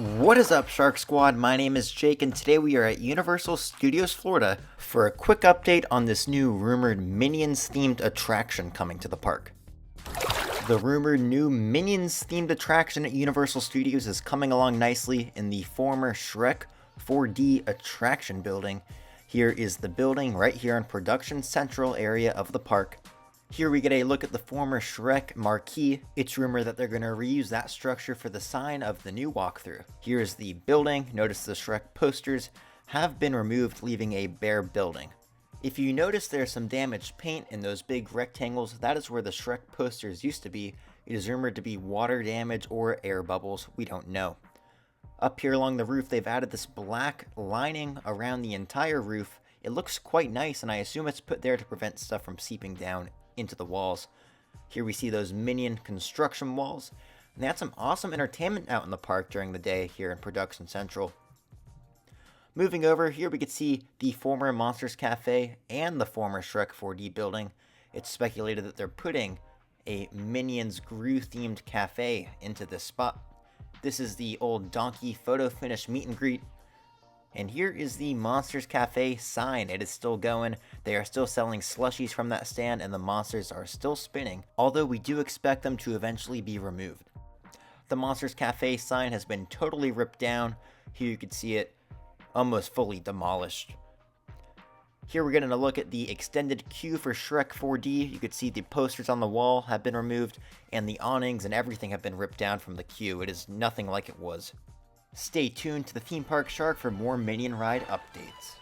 What is up, Shark Squad? My name is Jake, and today we are at Universal Studios Florida for a quick update on this new rumored Minions themed attraction coming to the park. The rumored new Minions themed attraction at Universal Studios is coming along nicely in the former Shrek 4D attraction building. Here is the building right here in Production Central area of the park. Here we get a look at the former Shrek Marquis. It's rumored that they're going to reuse that structure for the sign of the new walkthrough. Here's the building. Notice the Shrek posters have been removed, leaving a bare building. If you notice there's some damaged paint in those big rectangles, that is where the Shrek posters used to be. It is rumored to be water damage or air bubbles, we don't know. Up here along the roof, they've added this black lining around the entire roof. It looks quite nice, and I assume it's put there to prevent stuff from seeping down into the walls. Here we see those Minion construction walls, and they had some awesome entertainment out in the park during the day here in Production Central. Moving over here, we could see the former Monsters Cafe and the former Shrek 4D building. It's speculated that they're putting a Minions Gru themed cafe into this spot. This is the old donkey photo finish meet and greet. And here is the Monsters Cafe sign. It is still going. They are still selling slushies from that stand, and the monsters are still spinning, although we do expect them to eventually be removed. The Monsters Cafe sign has been totally ripped down. Here you can see it almost fully demolished. Here we're getting a look at the extended queue for Shrek 4D. You could see the posters on the wall have been removed, and the awnings and everything have been ripped down from the queue. It is nothing like it was. Stay tuned to the Theme Park Shark for more Minion Ride updates.